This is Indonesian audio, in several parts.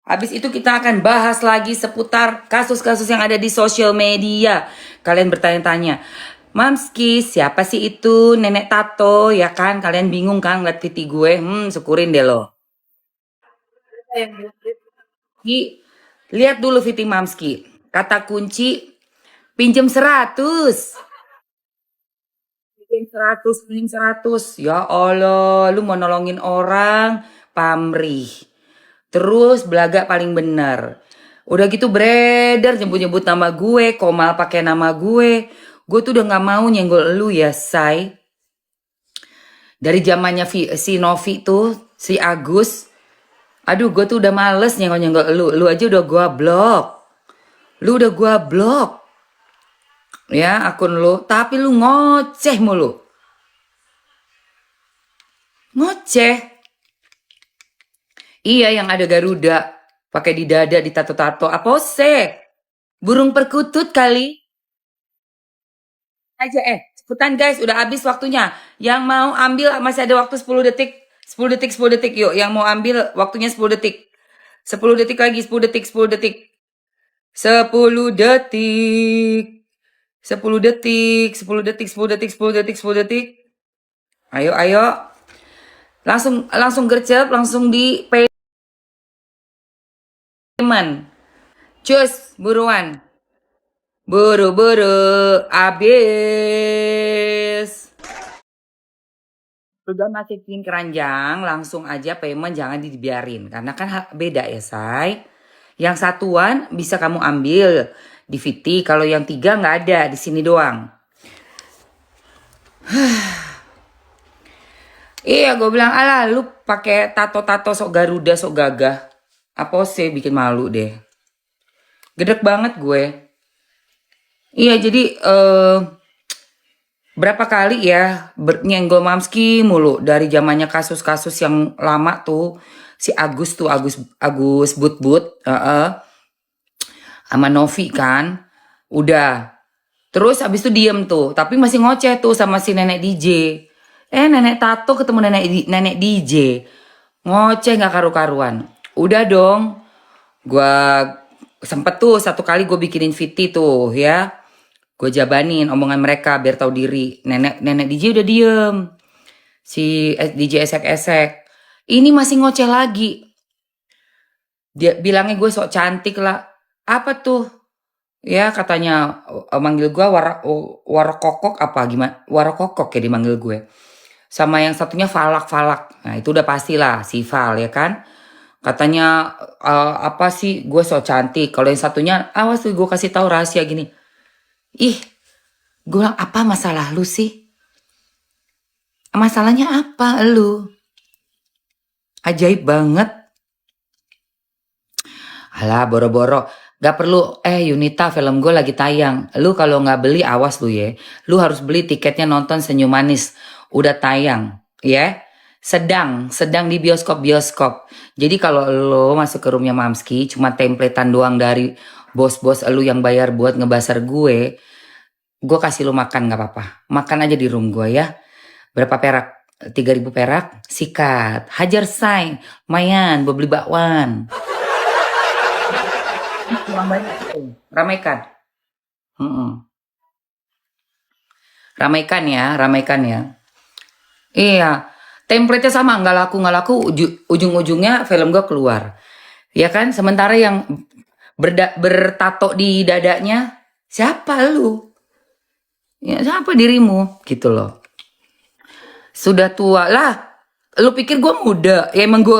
Habis itu kita akan bahas lagi seputar kasus-kasus yang ada di sosial media. Kalian bertanya-tanya, Mamski, siapa sih itu nenek tato? Ya kan, kalian bingung kan ngeliat titi gue? Syukurin deh lo. Lihat dulu Viti Mamski. Kata kunci, pinjem 100. Pinjem 100. Ya Allah, lu mau nolongin orang, pamrih. Terus belaga paling bener. Udah gitu beredar nyebut-nyebut nama gue, Komal pakai nama gue. Gue tuh udah nggak mau nyenggol lu ya, Say. Dari zamannya si Novi tuh, si Agus. Aduh, gue tuh udah males nyenggol-nyenggol lu. Lu aja udah gue blok. Lu udah gue blok. Ya, akun lu. Tapi lu ngoceh mulu. Ngoceh. Iya, yang ada Garuda. Pakai di dada, di tato-tato. Apa sih? Burung perkutut kali. Aja cepetan guys, udah habis waktunya. Yang mau ambil masih ada waktu 10 detik. 10 detik, 10 detik yuk. Yang mau ambil waktunya 10 detik. 10 detik lagi, 10 detik, 10 detik. 10 detik. 10 detik, 10 detik, 10 detik, 10 detik, 10 detik. Ayo, ayo. Langsung gercep, langsung di payment. Cus, buruan. Buru-buru, habis. Udah masukin keranjang, langsung aja payment, jangan dibiarin. Karena kan beda ya, Say. Yang satuan bisa kamu ambil di Viti, kalau yang 3 nggak ada, di sini doang. Iya, gue bilang, alah lu pakai tato-tato sok Garuda, sok gagah. Apa sih bikin malu deh. Gedek banget gue. Iya, jadi berapa kali ya nyenggol Mamski mulu dari zamannya kasus-kasus yang lama tuh, si Agus tuh, Agus But-But, sama Novi kan, udah. Terus habis itu diem tuh, tapi masih ngoceh tuh sama si nenek DJ. Nenek tato ketemu nenek DJ, ngoceh nggak karu-karuan. Udah dong, gua sempet tuh satu kali gue bikinin VT tuh ya. Gue jabanin omongan mereka biar tahu diri. Nenek DJ udah diem. Si DJ esek-esek. Ini masih ngoceh lagi. Dia bilangnya gue sok cantik lah. Apa tuh? Ya katanya manggil gue warokokok apa gimana? Warokokok ya dimanggil gue. Sama yang satunya Falak. Nah itu udah pastilah si Val ya kan. Katanya apa sih gue sok cantik. Kalau yang satunya awas tuh gue kasih tahu rahasia gini. Ih, gue bilang apa masalah lu sih? Masalahnya apa lu? Ajaib banget. Alah boro-boro. Gak perlu, Yunita film gue lagi tayang. Lu kalau gak beli awas lu ya. Lu harus beli tiketnya nonton Senyum Manis. Udah tayang ya. Sedang di bioskop. Jadi kalau lu masuk ke roomnya Mamski cuma templatean doang dari bos-bos lu yang bayar buat ngebasar gue kasih lu makan gak apa-apa. Makan aja di room gue ya. Berapa perak? 3.000 perak? Sikat. Hajar say. Lumayan, gue beli bakwan. Kurang banyak tuh. Ramaikan. Ramaikan ya. Iya. Template-nya sama, nggak laku. Ujung-ujungnya film gue keluar. Ya kan? Sementara yang bertato di dadanya, siapa lu? Ya, siapa dirimu? Gitu loh. Sudah tua lah. Lu pikir gue muda? Ya emang gue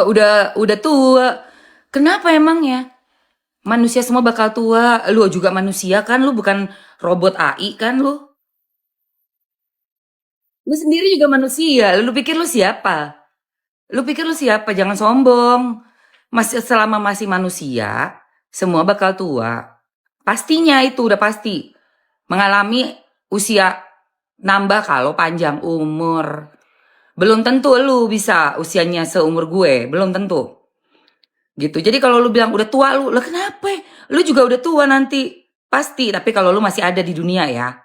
udah tua. Kenapa emangnya? Manusia semua bakal tua. Lu juga manusia kan? Lu bukan robot AI kan lu? Lu sendiri juga manusia. Lu pikir lu siapa? Jangan sombong. Selama masih manusia, semua bakal tua. Pastinya itu udah pasti. Mengalami usia nambah kalau panjang umur. Belum tentu lu bisa usianya seumur gue. Belum tentu. Gitu. Jadi kalau lu bilang udah tua lu, lah kenapa? Lu juga udah tua nanti. Pasti. Tapi kalau lu masih ada di dunia ya.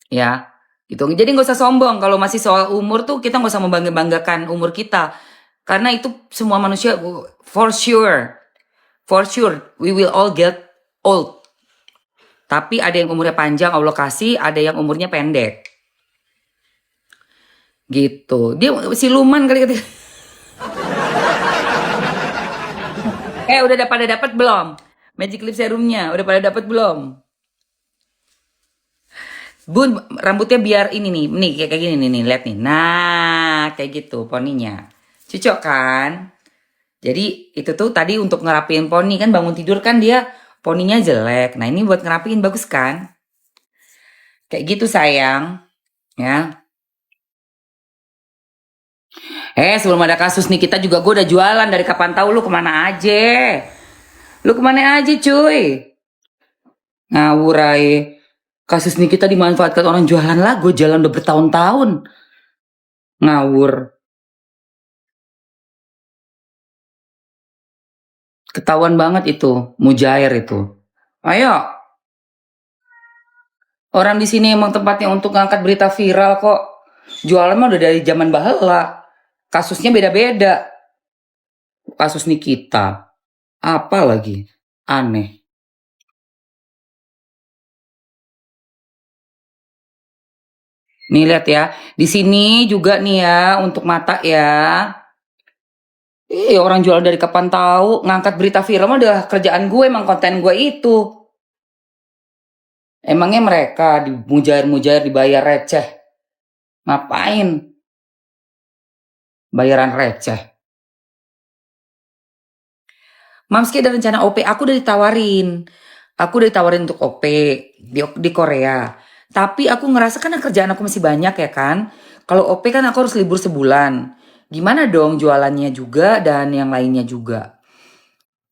Ya. Gitu. Jadi gak usah sombong. Kalau masih soal umur tuh kita gak usah membanggakan umur kita. Karena itu semua manusia, for sure, we will all get old. Tapi ada yang umurnya panjang, Allah kasih, ada yang umurnya pendek. Gitu. Dia siluman kali. Udah pada dapat belum? Magic Lip Serumnya, udah pada dapat belum? Bun, rambutnya biar ini nih kayak gini nih, lihat nih. Nah, kayak gitu poninya. Cocok kan? Jadi itu tuh tadi untuk ngerapiin poni kan, bangun tidur kan dia poninya jelek. Nah, ini buat ngerapiin, bagus kan? Kayak gitu sayang, ya. Sebelum ada kasus nih kita juga, gue udah jualan dari kapan tahu. Lu kemana aja? Lu kemana aja cuy? Ngawur aja. Kasus nih kita dimanfaatkan orang jualan lah. Gue jalan udah bertahun-tahun. Ngawur. Ketahuan banget itu, mujair itu. Ayo, orang di sini emang tempatnya untuk ngangkat berita viral kok. Jualan mah udah dari zaman bahela. Kasusnya beda-beda. Kasus nih kita. Apa lagi? Aneh. Nih lihat ya. Di sini juga nih ya untuk mata ya. Orang jualan dari kapan tahu, ngangkat berita viral mah udah kerjaan gue, emang konten gue itu. Emangnya mereka di mujair-mujair dibayar receh? Ngapain? Bayaran receh. Mamski ada rencana OP, aku udah ditawarin. Aku udah ditawarin untuk OP di Korea. Tapi aku ngerasa kan kerjaan aku masih banyak ya kan. Kalau OP kan aku harus libur sebulan. Gimana dong jualannya juga dan yang lainnya juga.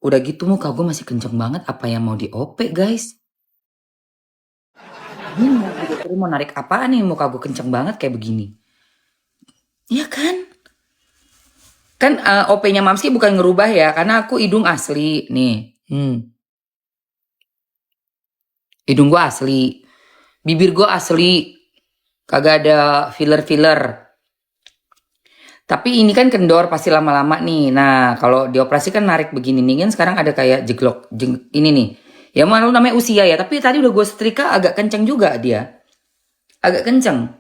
Udah gitu muka gue masih kenceng banget, apa yang mau di OP guys? Ini mau narik apaan nih, muka gue kenceng banget kayak begini. Iya kan? Kan OP-nya Mamski bukan ngerubah ya, karena aku hidung asli nih. Hidung gue asli, bibir gue asli, kagak ada filler-filler. Tapi ini kan kendor pasti lama-lama nih. Nah kalau dioperasi kan narik begini nih kan, sekarang ada kayak jeglok ini nih. Ya malu namanya usia ya, tapi tadi udah gue setrika agak kenceng juga dia. Agak kenceng.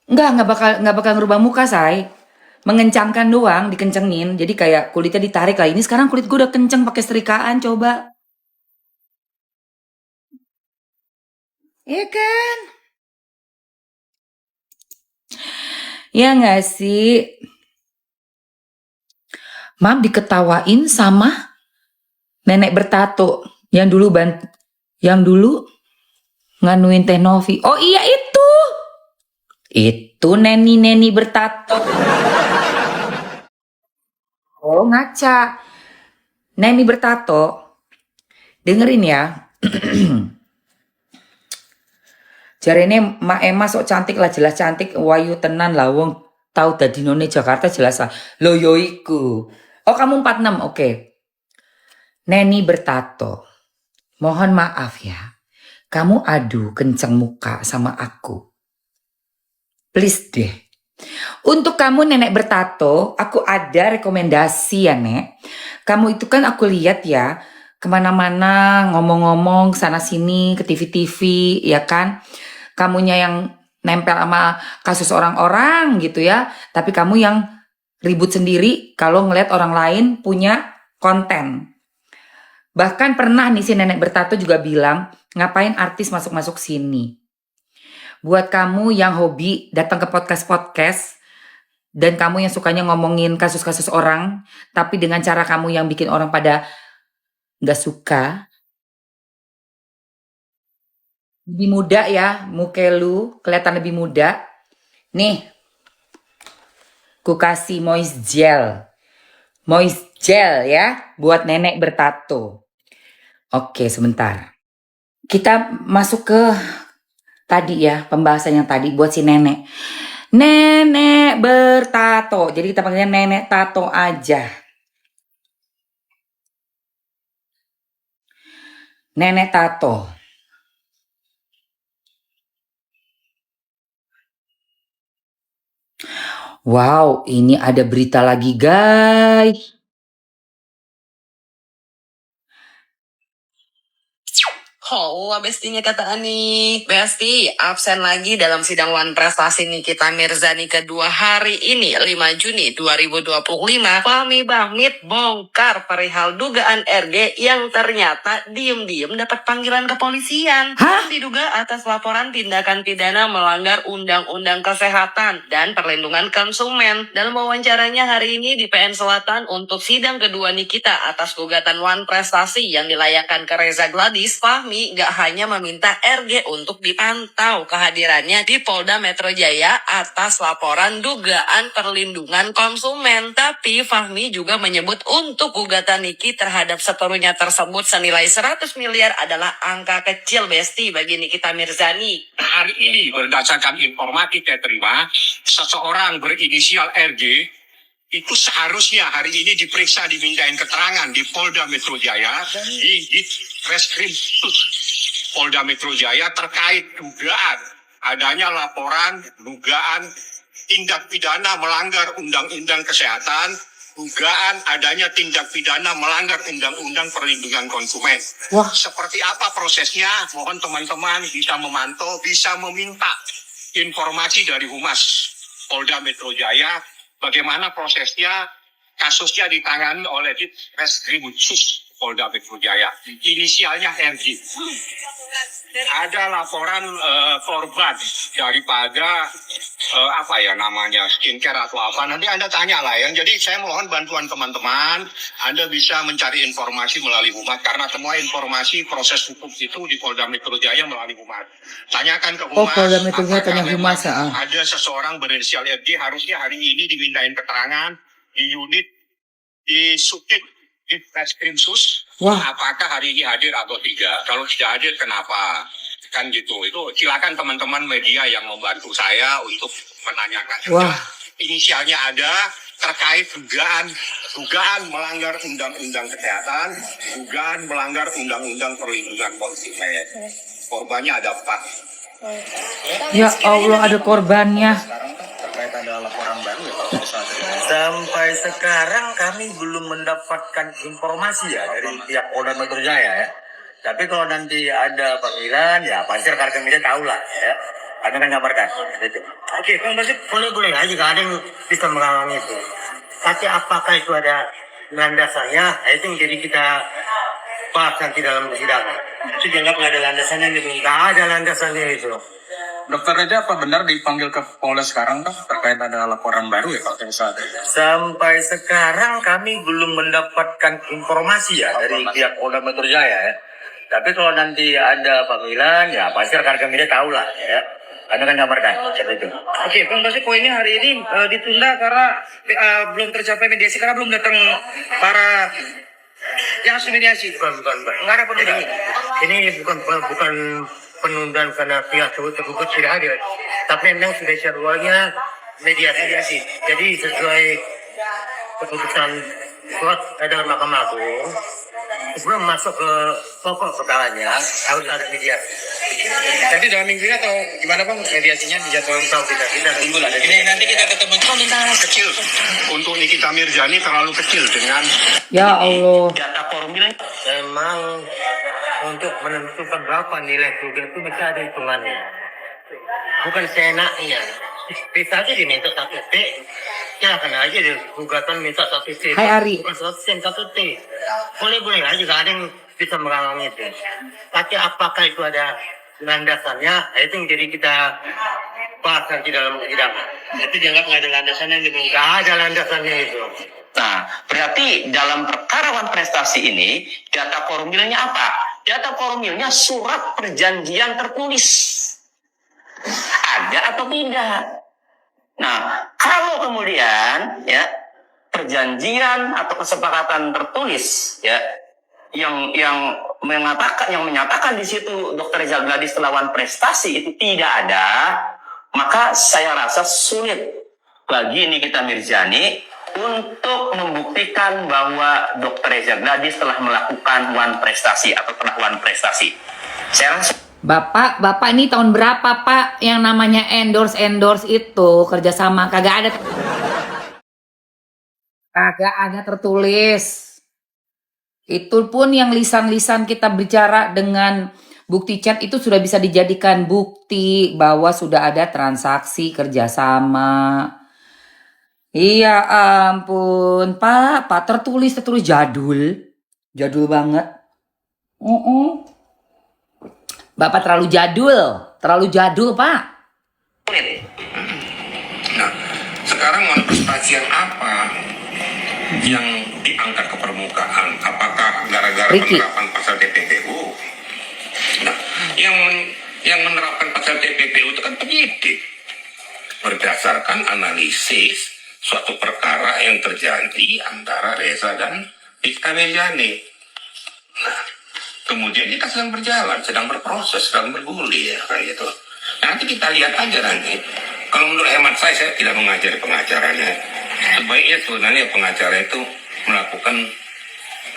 Nggak bakal ngerubah muka, say. Mengencangkan doang, dikencengin. Jadi kayak kulitnya ditarik lah. Ini sekarang kulit gue udah kenceng pakai setrikaan, coba. Iya kan? Ya nggak sih? Mam diketawain sama nenek bertato yang dulu nganuin Teh Novi. Oh iya itu. Itu neni bertato. Oh ngaca. Neni bertato. Dengerin ya. Jarene Mak Emma sok cantik lah, jelas cantik, wayu tenan lah wong tahu dadi none Jakarta jelas lah. Lo yoiku. Oh kamu 46, oke. Neni bertato. Mohon maaf ya. Kamu adu kenceng muka sama aku. Please deh. Untuk kamu nenek bertato, aku ada rekomendasi ya Nek. Kamu itu kan aku lihat ya, kemana-mana ngomong-ngomong sana sini ke TV-TV ya kan. Kamunya yang nempel sama kasus orang-orang gitu ya. Tapi kamu yang ribut sendiri kalau ngeliat orang lain punya konten. Bahkan pernah nih si nenek bertato juga bilang, ngapain artis masuk-masuk sini. Buat kamu yang hobi datang ke podcast-podcast, dan kamu yang sukanya ngomongin kasus-kasus orang, tapi dengan cara kamu yang bikin orang pada gak suka. Lebih muda ya, muka lu kelihatan lebih muda. Nih, ku kasih moist gel. Moist gel ya, buat nenek bertato. Oke, sebentar. Kita masuk ke tadi ya, pembahasan yang tadi buat si nenek. Nenek bertato. Jadi kita panggilnya nenek tato aja. Nenek tato. Wow, ini ada berita lagi guys. Oh, bestinya kata Ani. Besti, absen lagi dalam sidang Wan Prestasi Nikita Mirzani kedua hari ini, 5 Juni 2025. Fahmi Bahmit bongkar perihal dugaan RG yang ternyata diem-diem dapat panggilan kepolisian. Hah? Diduga atas laporan tindakan pidana melanggar Undang-Undang Kesehatan dan Perlindungan Konsumen. Dalam wawancaranya hari ini di PN Selatan untuk sidang kedua Nikita atas gugatan Wan Prestasi yang dilayangkan ke Reza Gladys, Fahmi nggak hanya meminta RG untuk dipantau kehadirannya di Polda Metro Jaya atas laporan dugaan perlindungan konsumen, tapi Fahmi juga menyebut untuk gugatan Niki terhadap seterunya tersebut senilai 100 miliar adalah angka kecil besti bagi Nikita Mirzani. Hari ini berdasarkan informasi saya terima, seseorang berinisial RG itu seharusnya hari ini diperiksa, dimintain keterangan di Polda Metro Jaya, di Reskrim Polda Metro Jaya terkait dugaan adanya laporan dugaan tindak pidana melanggar Undang-Undang Kesehatan, dugaan adanya tindak pidana melanggar Undang-Undang Perlindungan Konsumen. Wah. Seperti apa prosesnya? Mohon teman-teman bisa memantau, bisa meminta informasi dari Humas Polda Metro Jaya, bagaimana prosesnya, kasusnya ditangani oleh Reskrim Polda Metro Jaya. Inisialnya RG. Ada laporan korban daripada skincare atau apa. Nanti Anda tanya lah ya. Jadi saya mohon bantuan teman-teman. Anda bisa mencari informasi melalui Humas karena semua informasi proses hukum itu di Polda Metro Jaya melalui Humas. Tanyakan ke Humas. Polda Metro Jaya tanya Humas. Ada seseorang berinisial RG harusnya hari ini dimintain keterangan di unit di Subdit di Reskrim Sus. Wah. Apakah hari ini hadir atau tidak? Kalau tidak hadir, kenapa? Kan gitu. Itu silakan teman-teman media yang membantu saya untuk menanyakan. Wah. Inisialnya ada terkait dugaan melanggar Undang-Undang Kesehatan, dugaan melanggar Undang-Undang Perlindungan Konsumen. Korbannya ada 4. Ya Allah, ada korbannya. Terkait ada laporan baru ya Pak? Sampai sekarang kami belum mendapatkan informasi ya dari pihak Polda Metro Jaya ya. Tapi kalau nanti ada panggilan ya pasti rekan media tahu lah ya. Kami akan kabarkan. Gitu. Oke, kan berarti boleh aja nggak ada yang bisa menghalangi itu. Tapi apakah itu ada landasannya? Nah, itu yang jadi kita bahas nanti dalam sidang. Itu dianggap nggak ada landasannya gitu. Nggak ada landasannya itu. Dokter Reza apa benar dipanggil ke Polda sekarang Pak terkait ada laporan baru ya Pak saat ini? Sampai sekarang kami belum mendapatkan informasi ya dari pihak Polda Metro Jaya ya. Tapi kalau nanti ada panggilan ya pasti rekan media tahu lah ya. Anda kan kabarkan itu. Oke, Bang Basi, poinnya hari ini ditunda karena belum tercapai mediasi karena belum datang para yang harus mediasi. Bukan. Nggak ada penundaan. Ini bukan penundaan karena pihak tergugat tidak hadir. Tapi memang sudah jadwalnya mediasi. Jadi sesuai keputusan surat edaran Mahkamah Agung, sebelum masuk ke pokok perkaranya harus ada mediasi. Jadi dalam minggu ini atau gimana Bang mediasinya dijadwalkan? Tahu kita tunggu lah. Ini nanti kita ketemu Kecil untuk Nikita Mirzani terlalu kecil dengan Ya Allah. Data formil memang untuk menentukan berapa nilai kerugian itu mesti ada hitungannya. Bukan seenaknya. Bisa aja diminta 1 T. Ya akan aja di gugatan minta 1 T. Hai Ari. Bukan 100 T. Boleh aja gak ada yang bisa menghalangi itu. Tapi apakah itu ada landasannya? Nah, itu yang jadi kita bahas nanti dalam sidang. Itu dianggap nggak ada landasannya gitu. Nggak ada landasannya itu. Nah, berarti dalam perkara Wan Prestasi ini, data formilnya apa? Data formilnya surat perjanjian tertulis. Ada atau tidak? Nah, kalau kemudian ya perjanjian atau kesepakatan tertulis ya yang menyatakan di situ Dr. Reza Gladys Wan Prestasi itu tidak ada, maka saya rasa sulit bagi Nikita Mirzani untuk membuktikan bahwa Dr. Reza Gladys telah melakukan Wan Prestasi atau telah Wan Prestasi. Saya rasa Bapak ini tahun berapa Pak yang namanya endorse itu kerjasama kagak ada. Kagak ada tertulis. Itu pun yang lisan-lisan kita bicara dengan bukti chat itu sudah bisa dijadikan bukti bahwa sudah ada transaksi kerjasama. Iya ampun, Pak tertulis jadul. Jadul banget. Bapak terlalu jadul, Pak. Nah, sekarang manifestasi yang apa yang diangkat ke permukaan? Apakah gara-gara Ricky. penerapan pasal TPPU? Nah, yang menerapkan pasal TPPU itu kan penyidik berdasarkan analisis suatu perkara yang terjadi antara Reza dan Ika Mejani. Nah, kemudian ini kan sedang berjalan, sedang berproses, sedang bergulir kayak gitu. Nanti kita lihat aja nanti. Kalau menurut hemat saya tidak mengajari pengacaranya. Sebaiknya sebenarnya pengacara itu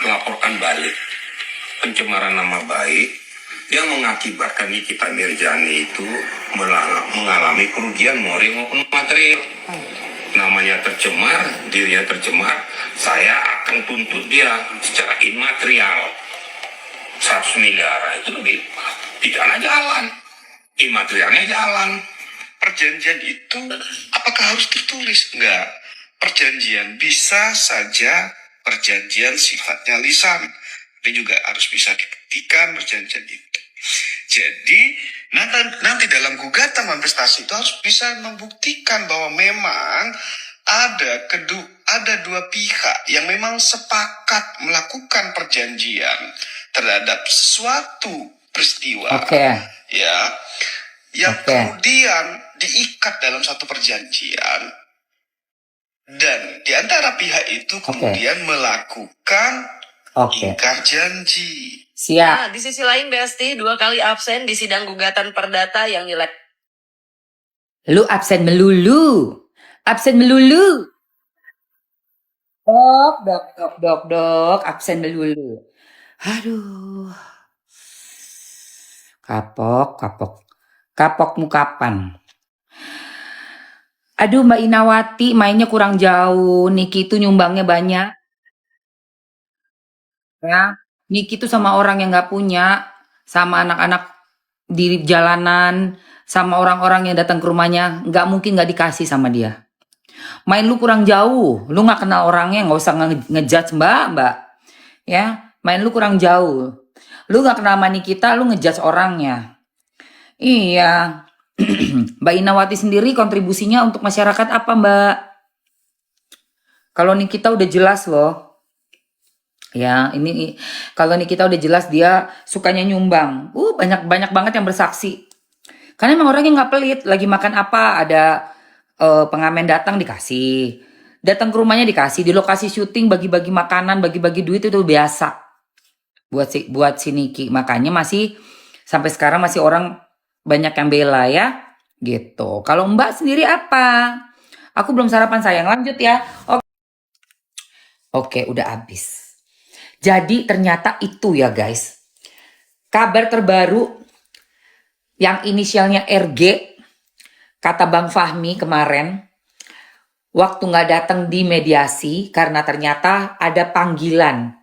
melaporkan balik pencemaran nama baik yang mengakibatkan Nikita Mirzani itu mengalami kerugian moral maupun material. Namanya tercemar, dirinya tercemar, saya akan tuntut dia secara immaterial 100 miliar. Itu lebih pidana jalan, immaterialnya jalan. Perjanjian itu apakah harus tertulis? Enggak. Perjanjian bisa saja perjanjian sifatnya lisan, tapi juga harus bisa dibuktikan perjanjian itu. Jadi nanti dalam gugatan manifestasi itu harus bisa membuktikan bahwa memang ada dua pihak yang memang sepakat melakukan perjanjian terhadap suatu peristiwa. Ya, yang kemudian diikat dalam satu perjanjian, dan di antara pihak itu kemudian melakukan ingkar janji. Siap. Nah, di sisi lain Besti 2 kali absen di sidang gugatan perdata yang nilai Lu absen melulu. Dok, absen melulu. Aduh. Kapokmu kapan? Aduh Mbak Inawati mainnya kurang jauh. Niki itu nyumbangnya banyak. Ya, Niki itu sama orang yang gak punya, sama anak-anak di jalanan, sama orang-orang yang datang ke rumahnya, gak mungkin gak dikasih sama dia. Main lu kurang jauh, lu gak kenal orangnya, gak usah ngejudge mbak. Ya, main lu kurang jauh. Lu gak kenal sama Nikita, lu ngejudge orangnya. Iya. Mbak Inawati sendiri kontribusinya untuk masyarakat apa mbak? Kalau Nikita udah jelas loh. Ya, ini kalau Nikita udah jelas dia sukanya nyumbang. Banyak banget yang bersaksi. Karena emang orangnya nggak pelit. Lagi makan apa, ada pengamen datang dikasih. Datang ke rumahnya dikasih. Di lokasi syuting bagi-bagi makanan, bagi-bagi duit itu biasa. Buat si Niki. Makanya masih sampai sekarang masih orang banyak yang bela ya. Gitu. Kalau Mbak sendiri apa? Aku belum sarapan sayang. Lanjut ya. Oke, udah habis. Jadi ternyata itu ya guys. Kabar terbaru yang inisialnya RG, kata Bang Fahmi kemarin, waktu gak datang di mediasi karena ternyata ada panggilan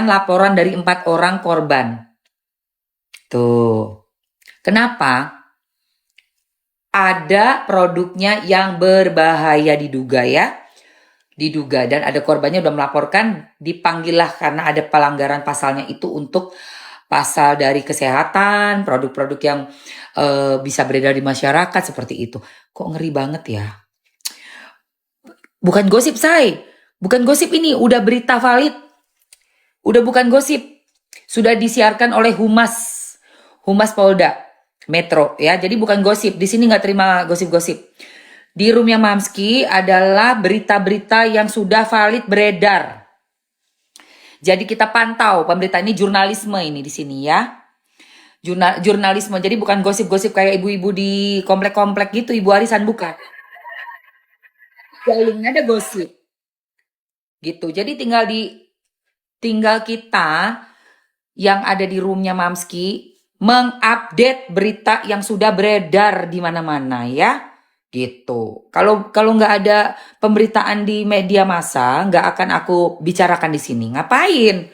laporan dari 4 orang korban. Tuh. Kenapa? Ada produknya yang berbahaya diduga ya. Dan ada korbannya udah melaporkan, dipanggillah karena ada pelanggaran pasalnya itu untuk pasal dari kesehatan, produk-produk yang bisa beredar di masyarakat seperti itu. Kok ngeri banget ya? Bukan gosip bukan gosip ini, udah berita valid. Udah bukan gosip, sudah disiarkan oleh Humas Polda Metro ya. Jadi bukan gosip, di sini nggak terima gosip-gosip. Di roomnya Mamski adalah berita-berita yang sudah valid beredar. Jadi kita pantau pemberitaan ini, jurnalisme ini di sini ya. Jurnalisme, jadi bukan gosip-gosip kayak ibu-ibu di komplek-komplek gitu, ibu arisan bukan. Jailingnya ada gosip. Gitu. Jadi tinggal kita yang ada di roomnya Mamski mengupdate berita yang sudah beredar di mana-mana ya. Gitu. Kalau nggak ada pemberitaan di media massa, nggak akan aku bicarakan di sini. Ngapain?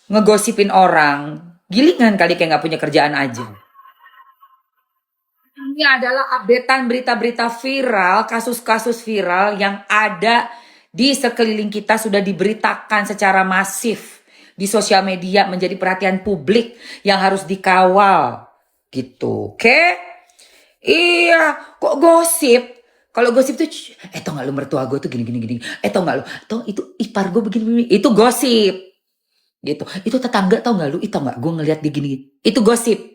Ngegosipin orang. Gilingan kali kayak nggak punya kerjaan aja. Ini adalah updatean berita-berita viral, kasus-kasus viral yang ada di sekeliling kita sudah diberitakan secara masif di sosial media, menjadi perhatian publik yang harus dikawal gitu. Oke? Iya, kok gosip? Kalau gosip tuh, tau gak lu mertua gue tuh gini. Tau gak lu, tau itu ipar gue begini. Itu gosip. Gitu. Itu tetangga tau gak lu, tau gak gue ngeliat dia gini. Itu gosip.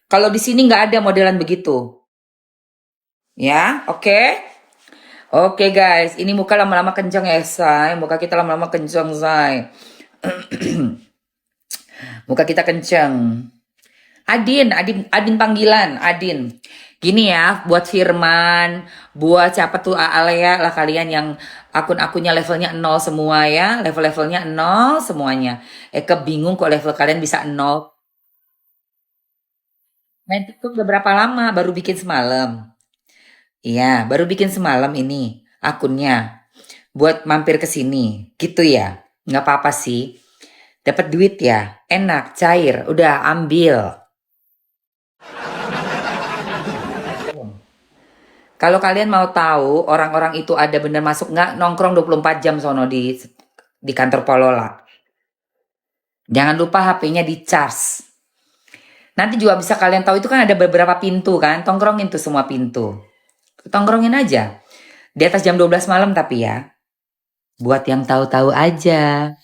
Kalau di sini nggak ada modelan begitu. Ya, oke? Oke guys, ini muka lama-lama kenceng ya, say. Muka kita lama-lama kenceng, say. Muka kita kenceng. Adin panggilan, Adin. Gini ya, buat Firman, buat siapa tuh Alea lah kalian yang akun-akunnya levelnya 0 semua ya. Level-levelnya 0 semuanya. Bingung kok level kalian bisa 0. Main TikTok udah berapa lama? Baru bikin semalam. Iya, baru bikin semalam ini akunnya. Buat mampir ke sini. Gitu ya. Nggak apa-apa sih. Dapat duit ya. Enak, cair. Udah ambil. Kalau kalian mau tahu orang-orang itu ada bener masuk nggak, nongkrong 24 jam sono di kantor Polola. Jangan lupa HP-nya di charge. Nanti juga bisa kalian tahu itu kan ada beberapa pintu kan. Tongkrongin tuh semua pintu. Tongkrongin aja. Di atas jam 12 malam tapi ya. Buat yang tahu-tahu aja.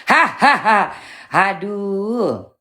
Hahaha. Aduh.